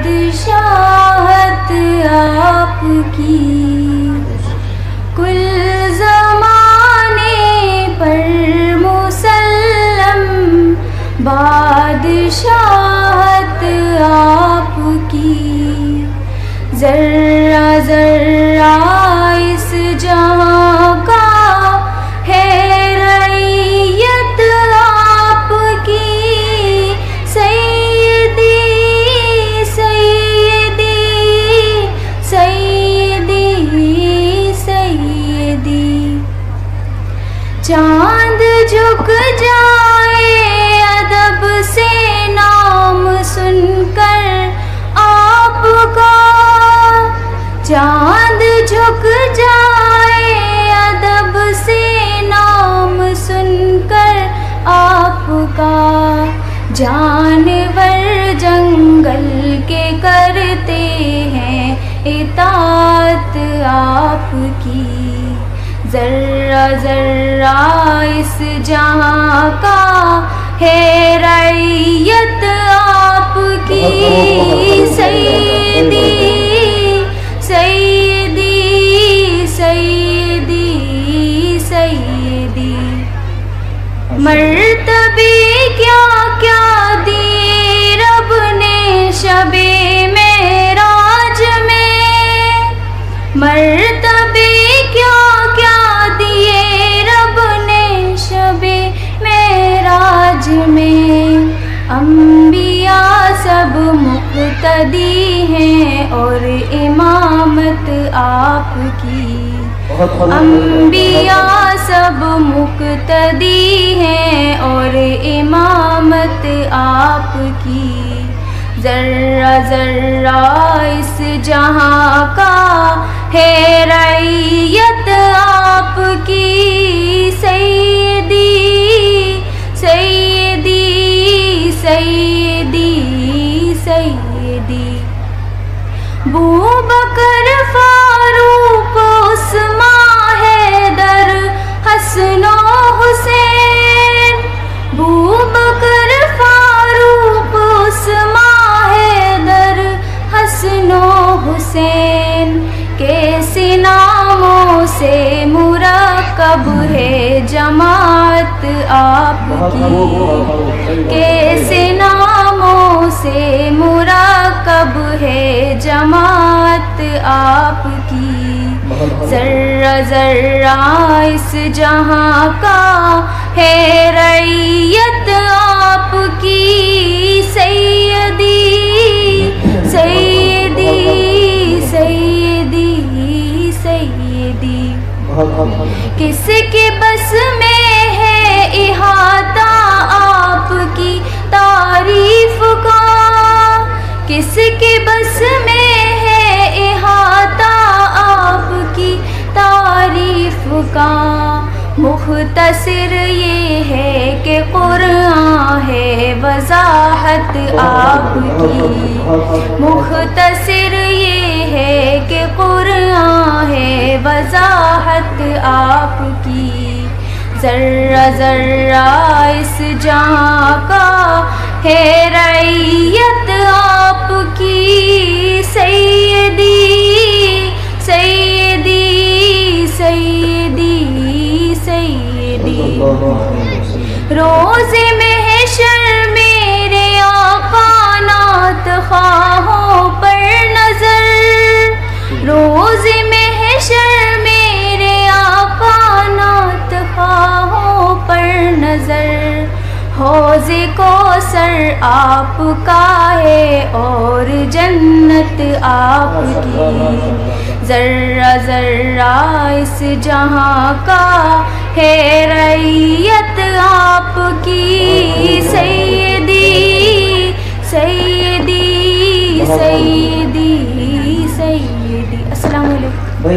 بادشاہت آپ کی کل زمانے پر مسلم، بادشاہت آپ کی ذرہ ذرہ اس جہاں کا ہے رعیت آپ کی، سیدی سیدی سیدی سیدی، چاند جھک جائے ادب سے نام سن کر آپ کا، چاند جھک جائے ادب سے نام سن کر آپ کا، جانور جنگل کے کرتے ہیں اطاعت آپ کی، ذرہ ذرہ اس جہاں کا ہے رعیت آپ کی، سیدی سیدی سیدی سیدی، مرتبے کیا کیا دیے رب نے شب معراج میں، مرتبے کیا کیا دیے رب نے شب معراج میں، انبیاء سب مقتدی ہیں اور امامت آپ کی، انبیاء سب مقتدی ہیں اور امامت آپ کی، ذرہ ذرہ اس جہاں کا ہے رعیت آپ کی، سیدی سیدی سیدی سیدی، بوبکر فاروق عثمان حیدر حسن و حسین، بوبکر فاروق عثمان حیدر حسن و حسین، کیسے ناموں سے مرکب ہے جماعت آپ کی، کیسے ناموں سے مرکب ہے جماعت آپ کی، ذرہ ذرہ اس جہاں کا ہے رعیت آپ کی، سیدی سیدی سیدی سیدی، کس کے بس میں ہے احاطہ آپ کی تعریف کا، کس کے بس میں ہے احاطہ آپ کی تعریف کا، مختصر یہ ہے کہ قرآن ہے وضاحت آپ کی، مختصر یہ ہے کہ قرآن ہے وضاحت آپ کی، ذرہ ذرہ اس جہاں کا ہے رعیت آپ کی، سیدی سیدی سیدی سیدی، روز محشر میرے آقا نعت خواہوں پر نظر، روز محشر میرے آقا نعت خواہوں پر نظر، حوض کوثر آپ کا ہے اور جنت آپ کی، ذرہ ذرہ اس جہاں کا ہے رعیت آپ کی، سیدی سیدی سیدی سیدی، السلام علیکم۔